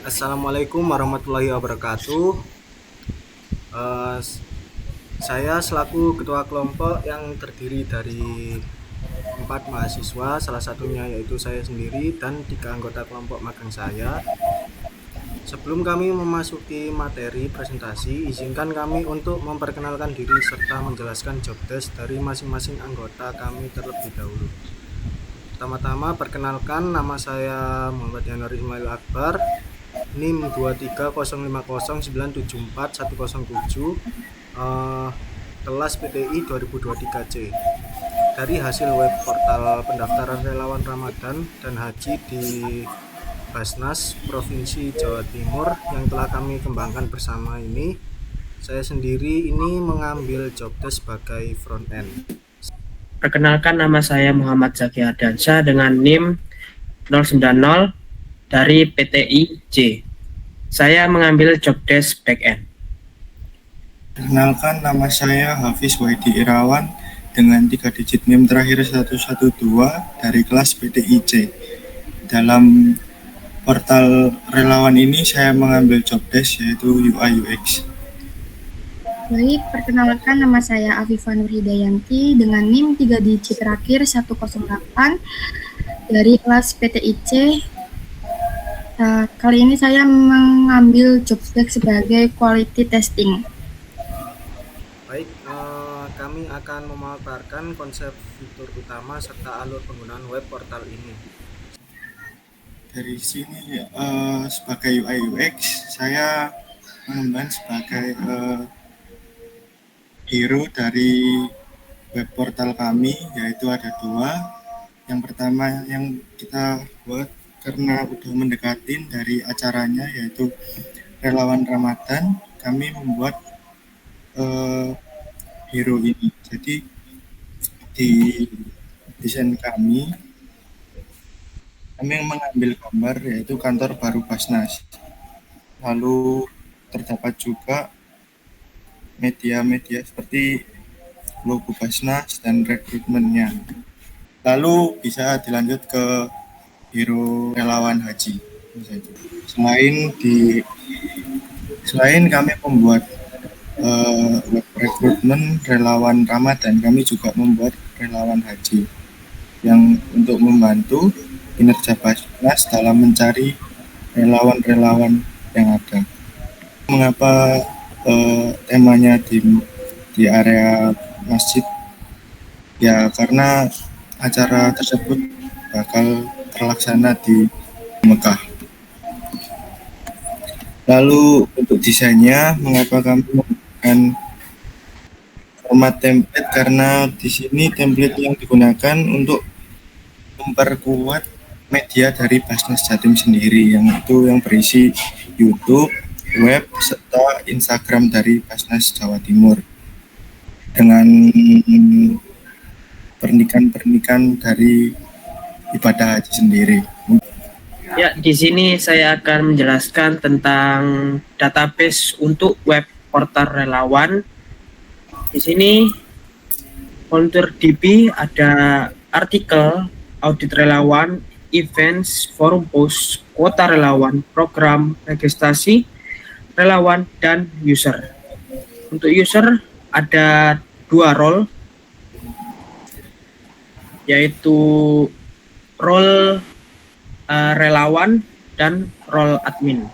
Assalamualaikum warahmatullahi wabarakatuh. Eh, saya selaku ketua kelompok yang terdiri dari 4 mahasiswa, salah satunya yaitu saya sendiri dan 3 anggota kelompok magang saya. Sebelum kami memasuki materi presentasi, izinkan kami untuk memperkenalkan diri serta menjelaskan job desk dari masing-masing anggota kami terlebih dahulu. Pertama-tama perkenalkan, nama saya Muhammad Yanur Ismail Akbar, NIM 23050974107, kelas PTI 2023C. Dari hasil web portal pendaftaran relawan Ramadan dan Haji di Basnas Provinsi Jawa Timur yang telah kami kembangkan bersama ini, saya sendiri ini mengambil job desk sebagai front end. Perkenalkan, nama saya Muhammad Zaki Ardansyah dengan NIM 090 dari PTI J. Saya mengambil job desk backend. Perkenalkan, nama saya Hafiz Waidi Irawan dengan 3 digit NIM terakhir 112 dari kelas PTI J. Dalam portal relawan ini saya mengambil job desk yaitu UI UX. Baik, perkenalkan, nama saya Afifah Nur Hidayanti dengan NIM 3 digit terakhir 108 dari kelas PTIC. Kali ini saya mengambil job desk sebagai quality testing. Baik, kami akan memaparkan konsep fitur utama serta alur penggunaan web portal ini. Dari sini sebagai UI UX saya mengemban sebagai hero dari web portal kami, yaitu ada 2. Yang pertama yang kita buat karena udah mendekatin dari acaranya yaitu relawan Ramadan, kami membuat hero ini. Jadi di desain kami mengambil gambar yaitu kantor baru Basnas. Lalu terdapat juga media-media seperti logo Basnas dan rekrutmennya. Lalu bisa dilanjut ke hero relawan haji. Selain kami membuat web rekrutmen relawan Ramadan, kami juga membuat relawan haji yang untuk membantu kinerja Basnas dalam mencari relawan-relawan yang ada. Mengapa temanya di area masjid? Ya karena acara tersebut bakal terlaksana di Mekah. Lalu untuk desainnya, mengapa kami menggunakan format template? Karena di sini template yang digunakan untuk memperkuat media dari Basnas Jatim sendiri, yang berisi YouTube, web, serta Instagram dari Basnas Jawa Timur dengan pernikan dari ibadah haji sendiri. Ya, di sini saya akan menjelaskan tentang database untuk web portal relawan. Di sini Volunteer DB ada artikel, audit relawan, events, forum post, kuota relawan, program, registrasi relawan, dan user. Untuk user ada 2 role, yaitu role relawan dan role admin.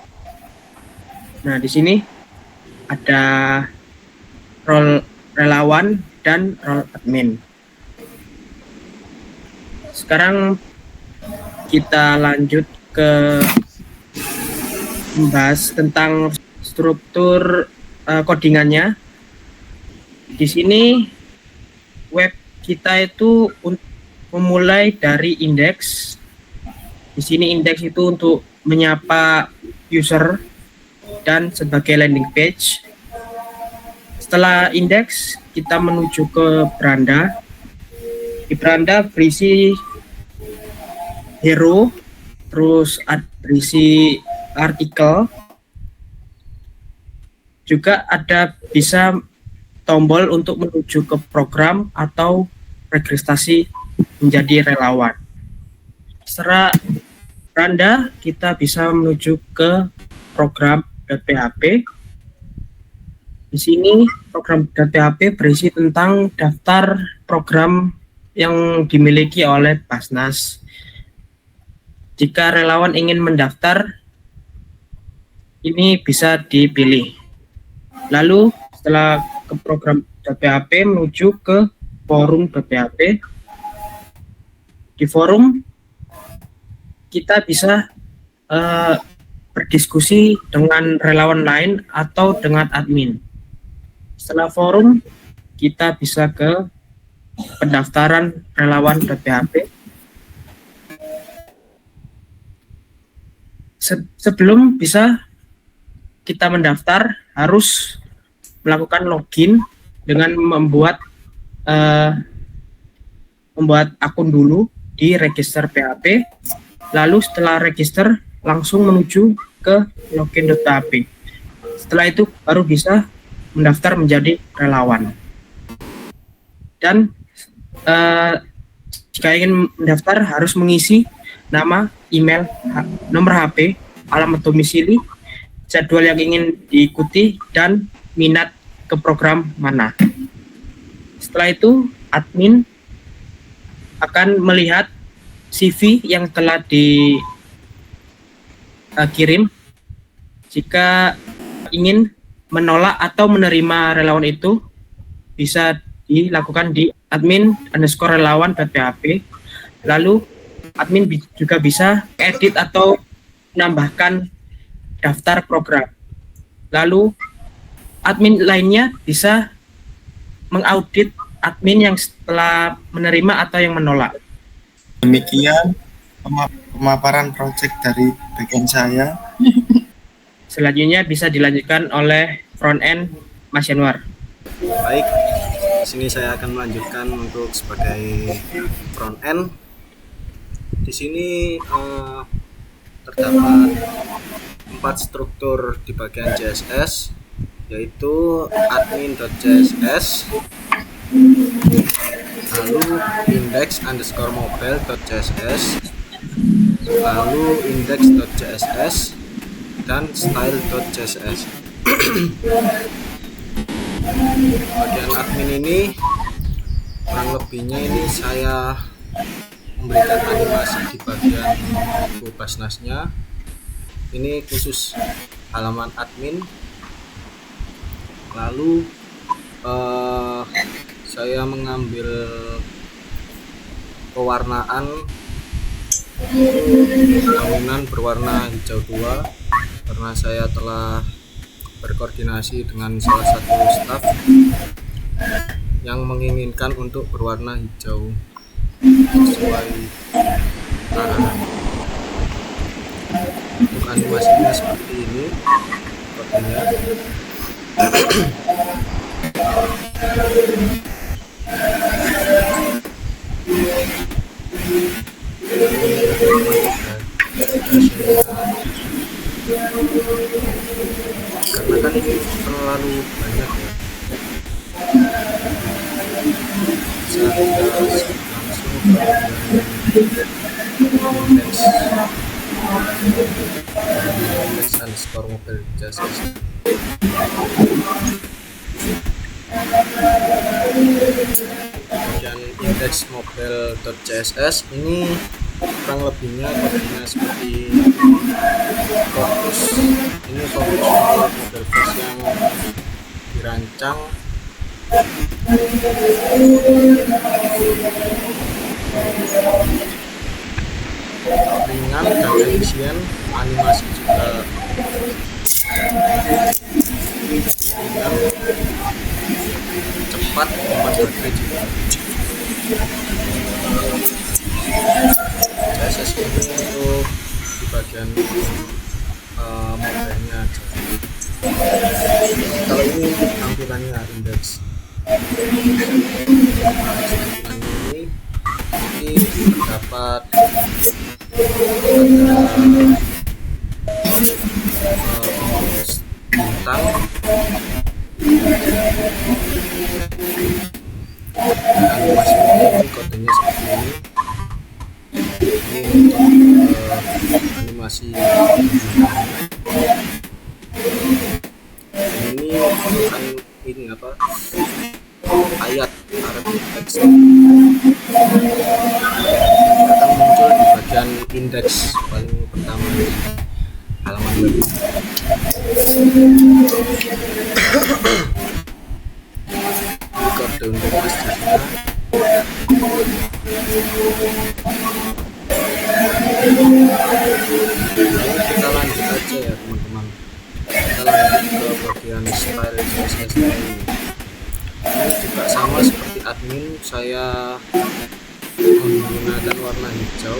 Nah, di sini ada role relawan dan role admin. Sekarang kita lanjut ke membahas tentang struktur codingannya. Di sini web kita itu memulai dari indeks. Di sini indeks itu untuk menyapa user dan sebagai landing page. Setelah indeks, kita menuju ke beranda. Di beranda berisi hero, terus berisi artikel. Juga ada bisa tombol untuk menuju ke program atau registrasi menjadi relawan. Setelah Randa, kita bisa menuju ke program .php. Di sini program .php berisi tentang daftar program yang dimiliki oleh Basnas. Jika relawan ingin mendaftar, ini bisa dipilih. Lalu setelah ke program .php menuju ke forum .php. Di forum kita bisa berdiskusi dengan relawan lain atau dengan admin. Setelah forum, kita bisa ke pendaftaran relawan .php. Sebelum bisa kita mendaftar, harus melakukan login dengan membuat akun dulu di register PHP. Lalu setelah register langsung menuju ke login.php. Setelah itu baru bisa mendaftar menjadi relawan. Dan jika ingin mendaftar harus mengisi nama, email, nomor HP, alamat domisili, jadwal yang ingin diikuti, dan minat ke program mana. Setelah itu admin akan melihat CV yang telah dikirim. Jika ingin menolak atau menerima relawan itu, bisa dilakukan di admin_relawan.php. Lalu admin juga bisa edit atau menambahkan daftar program. Lalu admin lainnya bisa mengaudit admin yang setelah menerima atau yang menolak. Demikian pemaparan proyek dari bagian saya. Selanjutnya bisa dilanjutkan oleh front end Mas Yanuar. Baik, di sini saya akan melanjutkan untuk sebagai front end. Di sini terdapat 4 struktur di bagian CSS, yaitu admin.css, lalu index_mobile.css, lalu index.css, dan style.css. Bagian admin ini kurang lebihnya ini saya memberikan animasi di bagian logo Basnasnya. Ini khusus halaman admin. Lalu saya mengambil pewarnaan bangunan berwarna hijau 2 karena saya telah berkoordinasi dengan salah satu staf yang menginginkan untuk berwarna hijau sesuai arahan. Untuk animasinya seperti ini kodenya. Karena kan ini terlalu banyak ya, saya langsung index_mobile.css. Kemudian index_mobile.css ini kurang lebihnya kodenya seperti fokus. Ini fokus untuk model base yang dirancang ringan dan efisien, animasi juga ringan, cepat, hemat baterai juga. CSS ini untuk di bagian modelnya aja. Kalau ini tampilannya indeks. Tampilan ini terdapat bintang, animasi ini kodenya seperti ini. Ini untuk animasi. Ini bukan ini apa ayat Arabic text akan muncul di bagian indeks paling pertama di halaman web. Kode untuk masjidnya. Kita lanjut aja ya teman-teman. Kita lanjut ke bagian style CSS ini. Ini juga sama seperti admin, saya menggunakan warna hijau,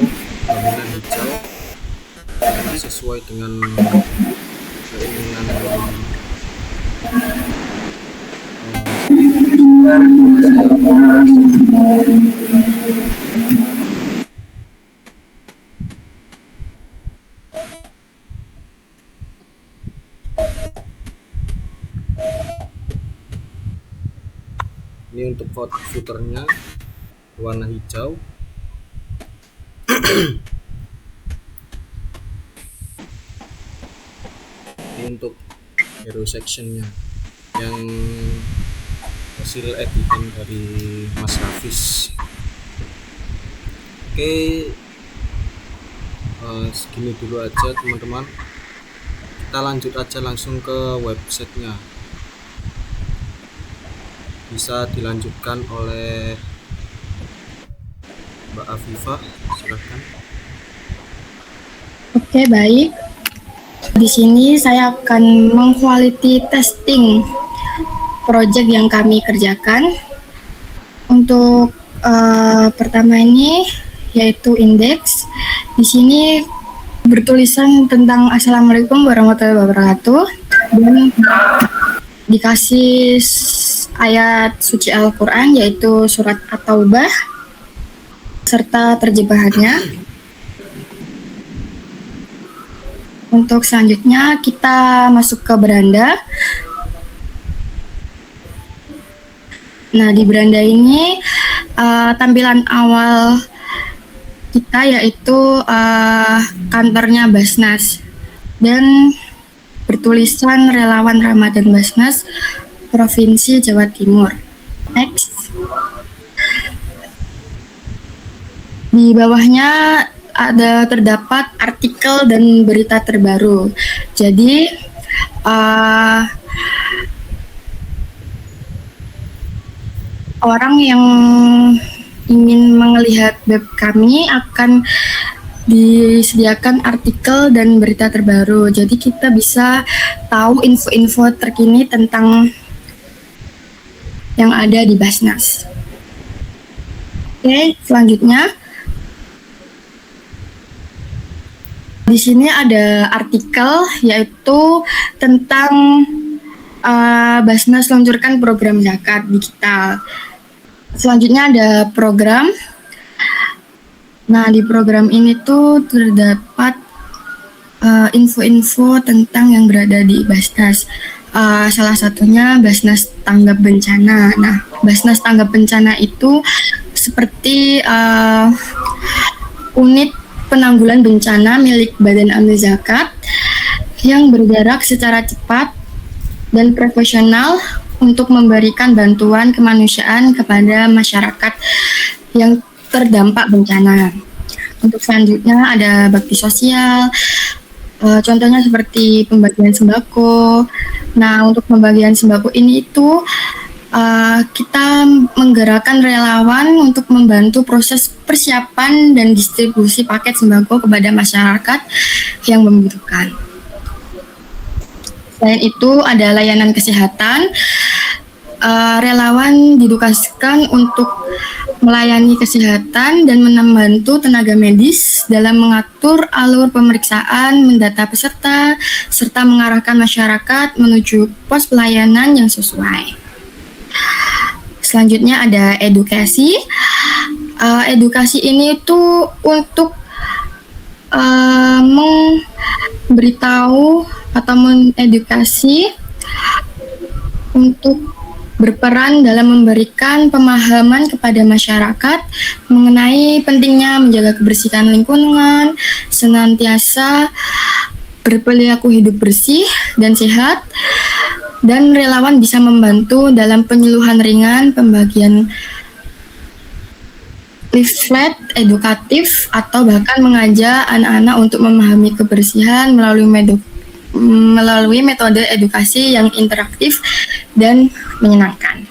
dominan hijau sesuai dengan keinginan ini untuk footernya warna hijau. Ini untuk hero sectionnya yang hasil editan dari Mas Hafiz. Oke, segini dulu aja teman-teman, kita lanjut aja langsung ke websitenya. Bisa dilanjutkan oleh Mbak Afifa, silakan. Oke, baik. Di sini saya akan meng-quality testing project yang kami kerjakan. Untuk pertama ini yaitu indeks. Di sini bertulisan tentang Assalamualaikum warahmatullahi wabarakatuh dan dikasih ayat suci Al-Quran yaitu surat At-Taubah serta terjemahannya. Untuk selanjutnya kita masuk ke beranda. Nah, di beranda ini tampilan awal kita yaitu kantornya Basnas dan bertulisan relawan Ramadan Basnas Provinsi Jawa Timur. Next. Di bawahnya terdapat artikel dan berita terbaru. Jadi orang yang ingin melihat web kami akan disediakan artikel dan berita terbaru. Jadi kita bisa tahu info-info terkini tentang yang ada di Basnas. Oke, selanjutnya di sini ada artikel yaitu tentang Basnas luncurkan program zakat digital. Selanjutnya ada program. Nah, di program ini tuh terdapat info-info tentang yang berada di Basnas. Salah satunya Basnas Tanggap Bencana. Nah, Basnas Tanggap Bencana itu seperti unit penanggulan bencana milik Badan Amil Zakat yang bergerak secara cepat dan profesional untuk memberikan bantuan kemanusiaan kepada masyarakat yang terdampak bencana. Untuk selanjutnya ada bakti sosial, contohnya seperti pembagian sembako. Nah, untuk pembagian sembako ini itu kita menggerakkan relawan untuk membantu proses persiapan dan distribusi paket sembako kepada masyarakat yang membutuhkan. Selain itu ada layanan kesehatan. Relawan ditugaskan untuk melayani kesehatan dan membantu tenaga medis dalam mengatur alur pemeriksaan, mendata peserta, serta mengarahkan masyarakat menuju pos pelayanan yang sesuai. Selanjutnya ada edukasi. Edukasi ini tuh untuk memberitahu atau mengedukasi untuk berperan dalam memberikan pemahaman kepada masyarakat mengenai pentingnya menjaga kebersihan lingkungan, senantiasa berperilaku hidup bersih dan sehat, dan relawan bisa membantu dalam penyuluhan ringan, pembagian leaflet edukatif, atau bahkan mengajak anak-anak untuk memahami kebersihan melalui metode edukasi yang interaktif dan menyenangkan.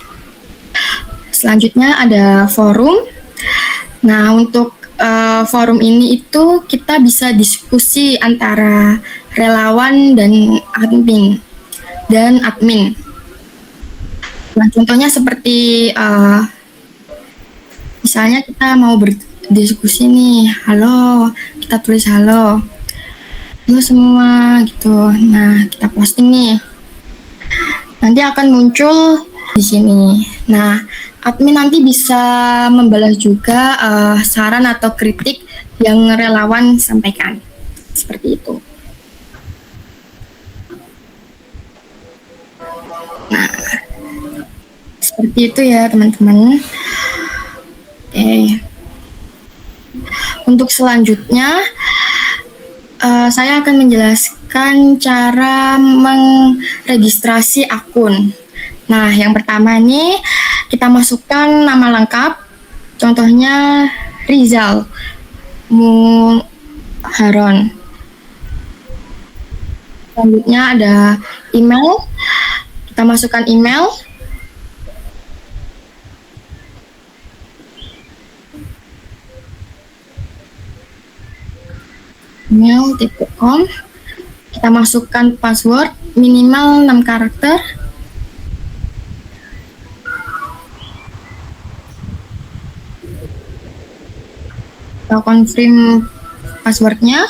Selanjutnya ada forum. Nah, untuk forum ini itu kita bisa diskusi antara relawan dan admin. Nah, contohnya seperti misalnya kita mau berdiskusi nih, halo, kita tulis halo semua gitu. Nah, kita posting nih. Nanti akan muncul di sini. Nah, admin nanti bisa membalas juga saran atau kritik yang relawan sampaikan. Seperti itu. Nah, seperti itu ya teman-teman. Oke. Untuk selanjutnya, saya akan menjelaskan cara meregistrasi akun. Nah, yang pertama ini kita masukkan nama lengkap. Contohnya Rizal Muharon. Selanjutnya ada email. Kita masukkan email. email.com. Kita masukkan password minimal 6 karakter. Kita confirm passwordnya.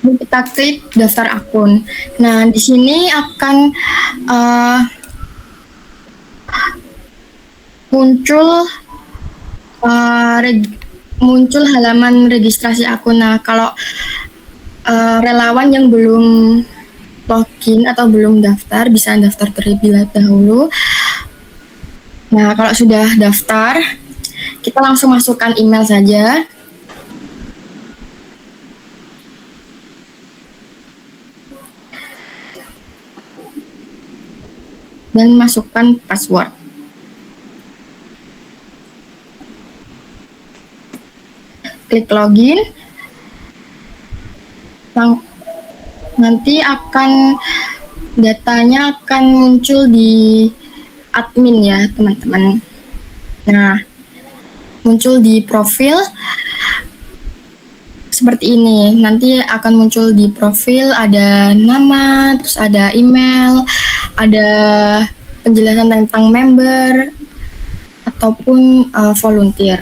Kita klik daftar akun. Nah, di sini akan muncul halaman registrasi akun. Nah, kalau relawan yang belum login atau belum daftar bisa daftar terlebih dahulu. Nah, kalau sudah daftar, kita langsung masukkan email saja. Dan masukkan password. Klik login. Nanti datanya akan muncul di admin ya teman-teman. Nah, muncul di profil seperti ini. Nanti akan muncul di profil, ada nama, terus ada email, ada penjelasan tentang member ataupun volunteer.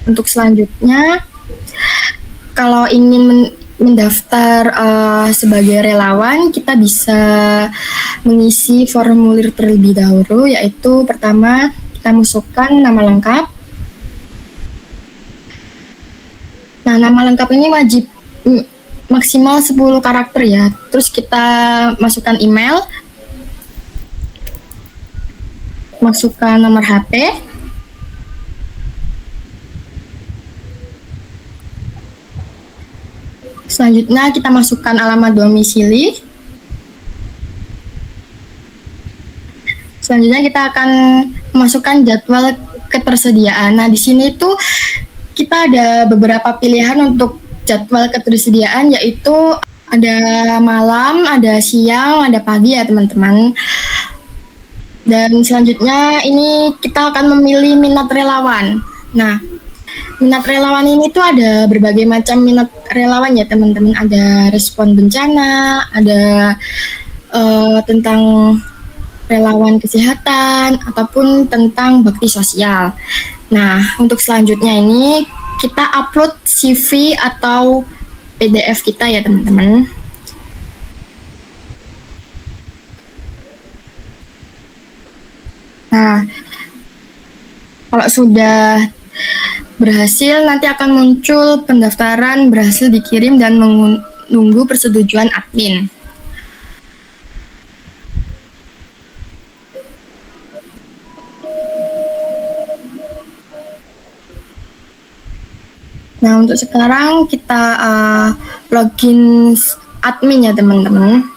Untuk selanjutnya, kalau ingin mendaftar sebagai relawan, kita bisa mengisi formulir terlebih dahulu, yaitu pertama kita masukkan nama lengkap. Nah, nama lengkap ini wajib maksimal 10 karakter ya. Terus kita masukkan email, masukkan nomor HP, selanjutnya kita masukkan alamat domisili. Selanjutnya kita akan masukkan jadwal ketersediaan. Nah, di sini tuh kita ada beberapa pilihan untuk jadwal ketersediaan, yaitu ada malam, ada siang, ada pagi ya teman-teman. Dan selanjutnya ini kita akan memilih minat relawan. Nah, minat relawan ini tuh ada berbagai macam minat relawan ya teman-teman. Ada respon bencana, ada tentang relawan kesehatan, ataupun tentang bakti sosial. Nah, untuk selanjutnya ini kita upload CV atau PDF kita ya teman-teman. Nah, kalau sudah berhasil, nanti akan muncul pendaftaran berhasil dikirim dan menunggu persetujuan admin. Nah, untuk sekarang kita login admin ya teman-teman.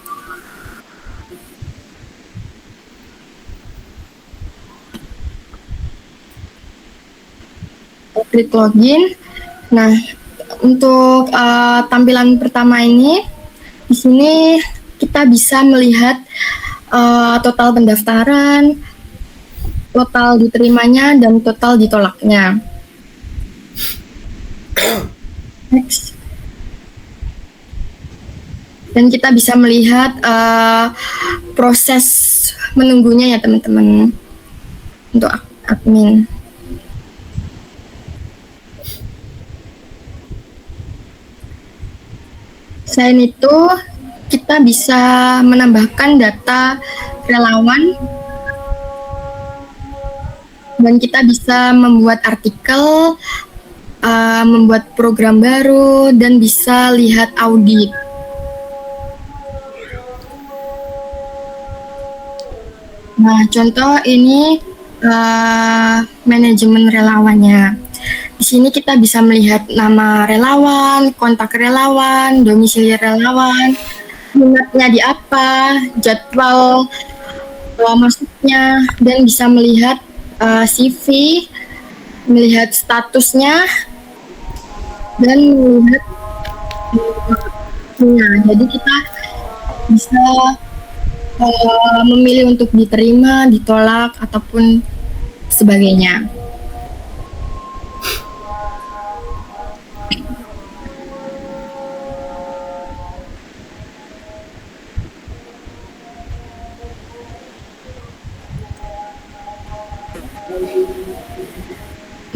Klik login. Nah, untuk tampilan pertama ini, di sini kita bisa melihat total pendaftaran, total diterimanya, dan total ditolaknya. Next. Dan kita bisa melihat proses menunggunya ya teman-teman untuk admin. Selain itu, kita bisa menambahkan data relawan dan kita bisa membuat artikel, membuat program baru, dan bisa lihat audit. Nah, contoh ini manajemen relawannya. Di sini kita bisa melihat nama relawan, kontak relawan, domisili relawan, minatnya di apa, jadwal masuknya, dan bisa melihat CV, melihat statusnya, dan melihat jadi kita bisa memilih untuk diterima, ditolak, ataupun sebagainya.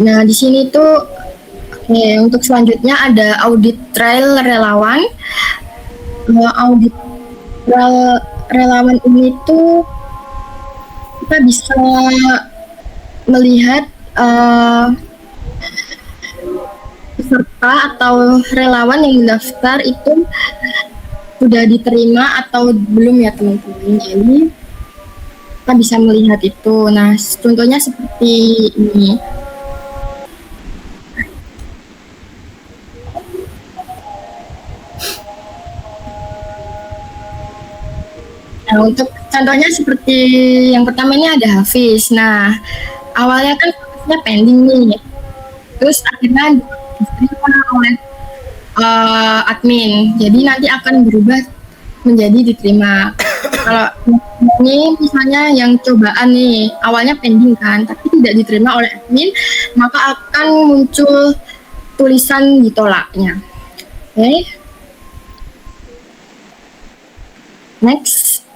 Nah, di sini tuh untuk selanjutnya ada audit trail relawan. Audit trail relawan ini tuh kita bisa melihat peserta atau relawan yang mendaftar itu sudah diterima atau belum ya teman-teman. Jadi kita bisa melihat itu. Nah, contohnya seperti ini. Nah, untuk contohnya seperti yang pertama ini ada Hafiz. Nah, awalnya kan prosesnya pending nih. Terus akhirnya diterima oleh admin. Jadi nanti akan berubah menjadi diterima. Kalau ini misalnya yang cobaan nih, awalnya pending kan, tapi tidak diterima oleh admin, maka akan muncul tulisan ditolaknya. Oke. Next.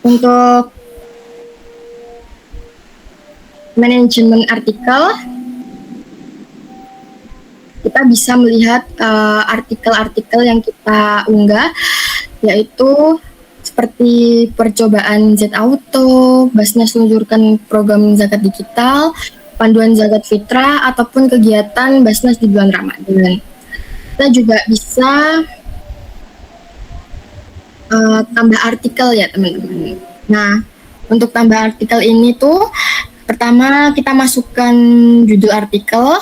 Untuk manajemen artikel, kita bisa melihat artikel-artikel yang kita unggah, yaitu seperti percobaan Z Auto, Basnas meluncurkan program zakat digital, panduan zakat fitrah, ataupun kegiatan Basnas di bulan Ramadan. Kita juga bisa tambah artikel ya teman-teman. Nah, untuk tambah artikel ini tuh pertama kita masukkan judul artikel.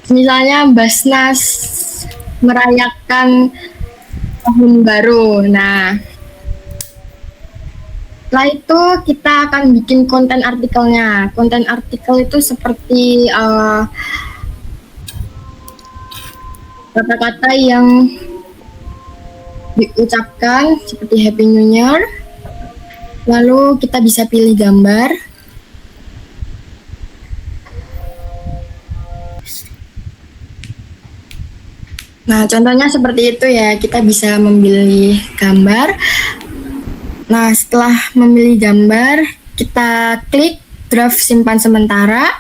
Misalnya Basnas merayakan tahun baru. Nah, setelah itu kita akan bikin konten artikelnya. Konten artikel itu seperti kata-kata yang diucapkan seperti Happy New Year. Lalu kita bisa pilih gambar. Nah, contohnya seperti itu ya, kita bisa memilih gambar. Nah, setelah memilih gambar, kita klik draft simpan sementara.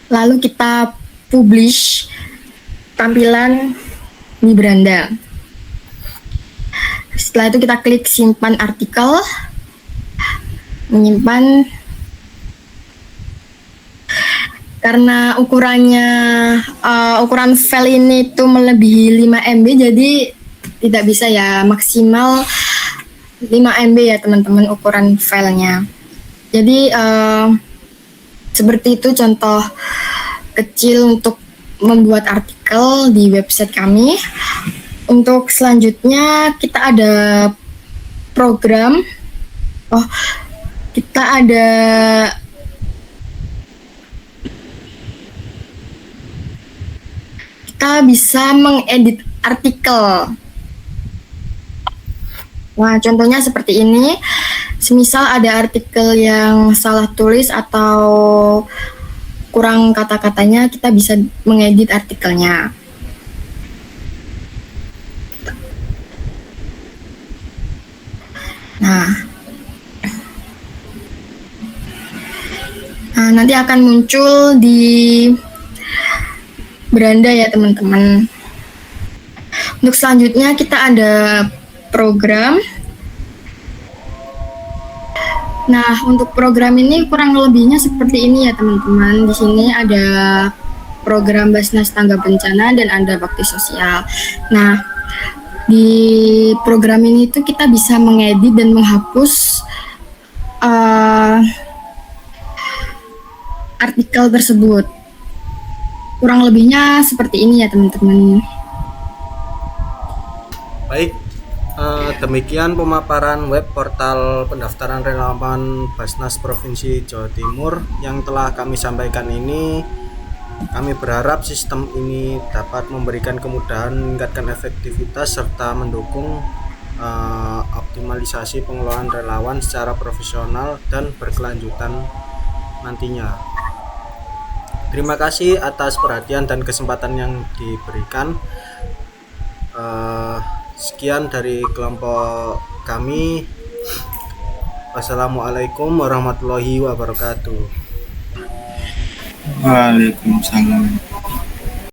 Lalu kita publish tampilan di beranda. Setelah itu kita klik simpan artikel, menyimpan. Karena ukuran file ini itu melebihi 5 MB, jadi tidak bisa ya, maksimal 5 MB ya teman-teman ukuran filenya. Jadi seperti itu contoh kecil untuk membuat artikel di website kami. Untuk selanjutnya kita ada program. Kita bisa mengedit artikel. Nah, contohnya seperti ini. Semisal ada artikel yang salah tulis atau kurang kata-katanya, kita bisa mengedit artikelnya. Nah, nanti akan muncul di beranda ya teman-teman. Untuk selanjutnya kita ada program. Nah, untuk program ini kurang lebihnya seperti ini ya teman-teman. Di sini ada program Basnas Tangga Bencana dan ada bakti sosial. Nah, di program ini tuh kita bisa mengedit dan menghapus artikel tersebut. Kurang lebihnya seperti ini ya teman-teman. Baik, demikian pemaparan web portal pendaftaran relawan Basnas Provinsi Jawa Timur yang telah kami sampaikan ini. Kami berharap sistem ini dapat memberikan kemudahan, meningkatkan efektivitas, serta mendukung optimalisasi pengelolaan relawan secara profesional dan berkelanjutan nantinya. Terima kasih atas perhatian dan kesempatan yang diberikan. Sekian dari kelompok kami. Wassalamualaikum warahmatullahi wabarakatuh. Waalaikumsalam.